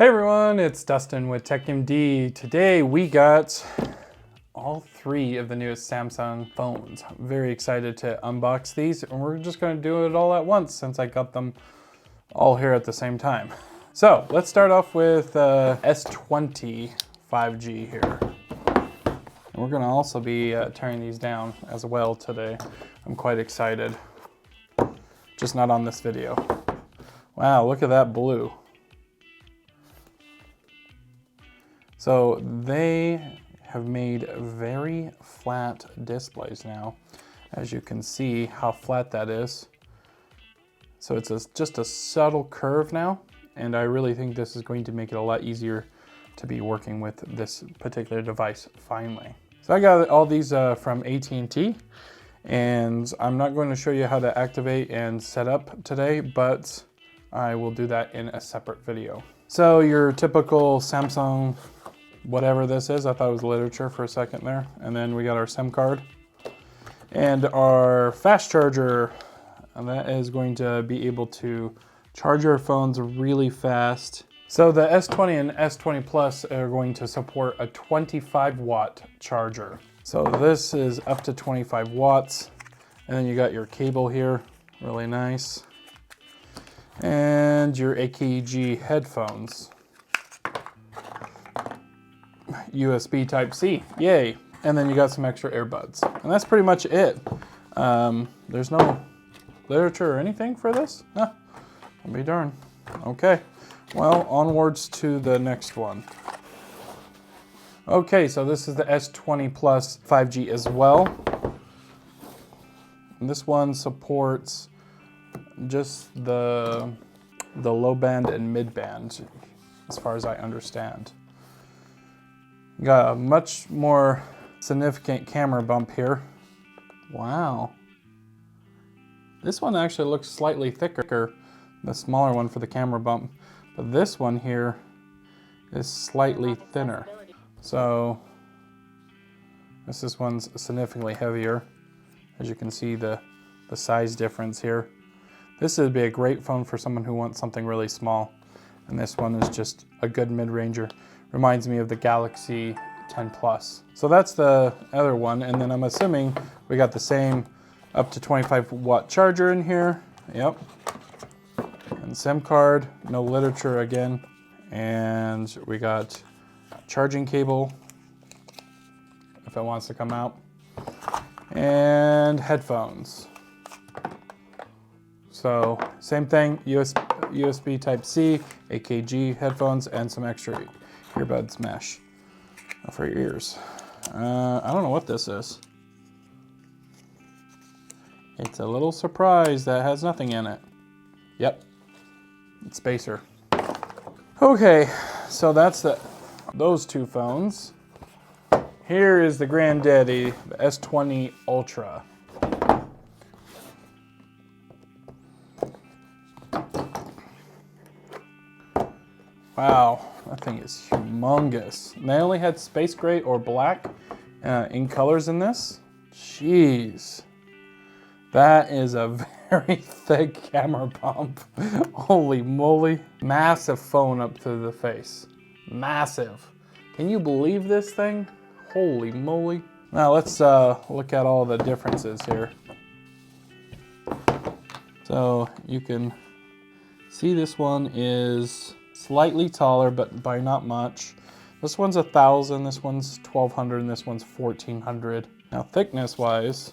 Hey everyone, it's Dustin with TechMD. Today we got all three of the newest Samsung phones. I'm very excited to unbox these, and we're just going to do it all at once since I got them all here at the same time. So let's start off with S20 5G here. And we're going to also be tearing these down as well today. I'm quite excited. Just not on this video. Wow, look at that blue. So they have made very flat displays now. As you can see how flat that is. So it's just a subtle curve now, and I really think this is going to make it a lot easier to be working with this particular device finally. So I got all these from AT&T, and I'm not going to show you how to activate and set up today, but I will do that in a separate video. So your typical Samsung, whatever this is, I thought it was literature for a second there. And then we got our SIM card and our fast charger. And that is going to be able to charge your phones really fast. So the S20 and S20 Plus are going to support a 25-watt charger. So this is up to 25 watts. And then you got your cable here, really nice. And your AKG headphones. USB Type-C, yay. And then you got some extra earbuds. And that's pretty much it. There's no literature or anything for this? Huh, I'll be darned. Okay, well, onwards to the next one. Okay, so this is the S20 Plus 5G as well. And this one supports just the low band and mid band, as far as I understand. Got a much more significant camera bump here. Wow. This one actually looks slightly thicker, the smaller one for the camera bump. But this one here is slightly thinner. So this one's significantly heavier. As you can see the size difference here. This would be a great phone for someone who wants something really small. And this one is just a good mid-ranger. Reminds me of the Galaxy 10 Plus. So that's the other one, and then I'm assuming we got the same up to 25-watt charger in here. Yep. And SIM card, no literature again. And we got a charging cable, if it wants to come out. And headphones. So same thing, USB Type-C, AKG headphones, and some extra earbuds mesh for your ears. I don't know what this is. It's a little surprise that has nothing in it. Yep, it's spacer. Okay, so that's those two phones. Here is the granddaddy, the S20 Ultra. Wow, that thing is humongous. And they only had space gray or black in colors in this. Jeez. That is a very thick camera bump. Holy moly. Massive phone up to the face. Massive. Can you believe this thing? Holy moly. Now let's look at all the differences here. So you can see this one is slightly taller, but by not much. This one's 1,000, this one's 1,200, and this one's 1,400. Now thickness-wise,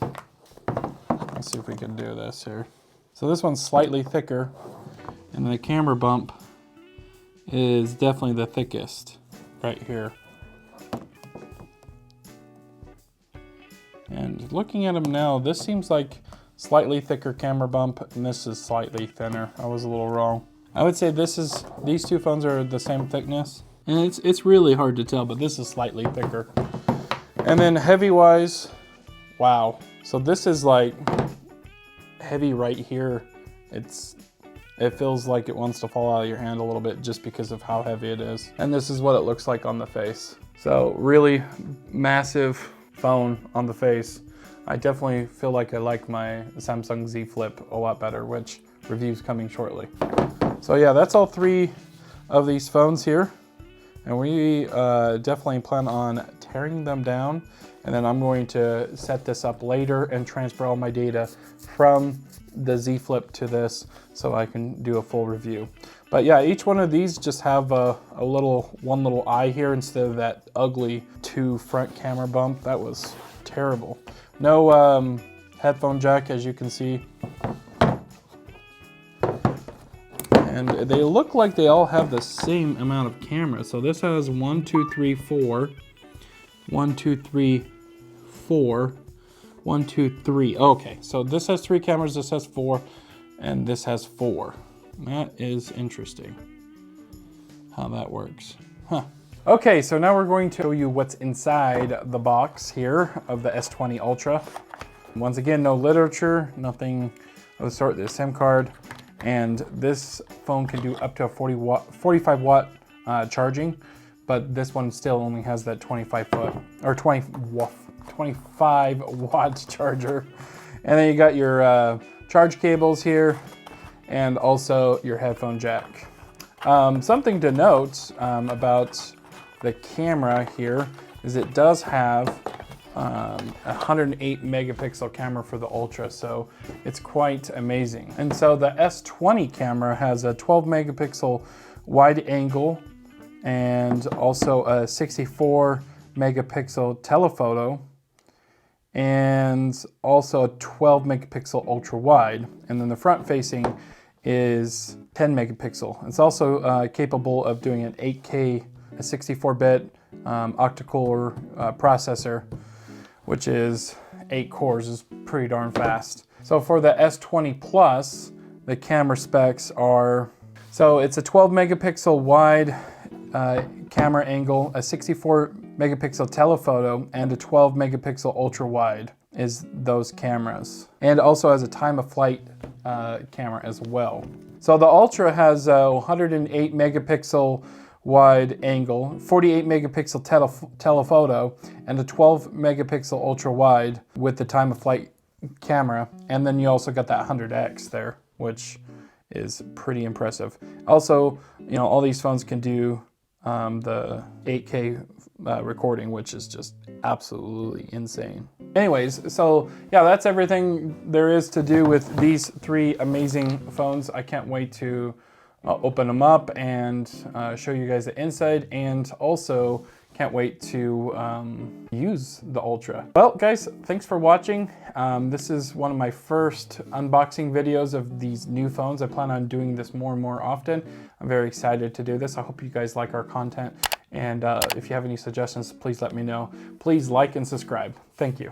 let's see if we can do this here. So this one's slightly thicker, and the camera bump is definitely the thickest right here. And looking at them now, this seems like slightly thicker camera bump, and this is slightly thinner. I was a little wrong. I would say these two phones are the same thickness. And it's really hard to tell, but this is slightly thicker. And then heavy-wise, wow. So this is like heavy right here. It feels like it wants to fall out of your hand a little bit just because of how heavy it is. And this is what it looks like on the face. So really massive phone on the face. I definitely feel like I like my Samsung Z Flip a lot better, which review's coming shortly. So yeah, that's all three of these phones here, and we definitely plan on tearing them down, and then I'm going to set this up later and transfer all my data from the Z Flip to this so I can do a full review. But yeah, each one of these just have one little eye here instead of that ugly 2 front camera bump. That was terrible. No headphone jack, as you can see. And they look like they all have the same amount of cameras. So this has 1, 2, 3, 4. 1, 2, 3, 4. 1, 2, 3. Okay, so this has 3 cameras, this has 4, and this has 4. That is interesting how that works. Huh. Okay, so now we're going to show you what's inside the box here of the S20 Ultra. Once again, no literature, nothing of the sort. There's a SIM card, and this phone can do up to a 45 watt charging, but this one still only has that 25 watt charger. And then you got your charge cables here, and also your headphone jack. Something to note about the camera here is it does have a 108 megapixel camera for the Ultra, so it's quite amazing. And so the S20 camera has a 12 megapixel wide angle and also a 64 megapixel telephoto, and also a 12 megapixel ultra wide. And then the front facing is 10 megapixel. It's also capable of doing an 8K, a 64-bit octa-core processor, which is 8 cores, is pretty darn fast. So for the S20 Plus, the camera specs are, so it's a 12 megapixel wide camera angle, a 64 megapixel telephoto, and a 12 megapixel ultra wide is those cameras. And also has a time of flight camera as well. So the Ultra has a 108 megapixel wide angle, 48 megapixel telephoto, and a 12 megapixel ultra wide with the time of flight camera. And then you also got that 100x there, which is pretty impressive. Also, you know, all these phones can do the 8K recording, which is just absolutely insane. Anyways, so yeah, that's everything there is to do with these 3 amazing phones. I can't wait to open them up and show you guys the inside, and also can't wait to use the Ultra. Well, guys, thanks for watching. This is one of my first unboxing videos of these new phones. I plan on doing this more and more often. I'm very excited to do this. I hope you guys like our content. And if you have any suggestions, please let me know. Please like and subscribe. Thank you.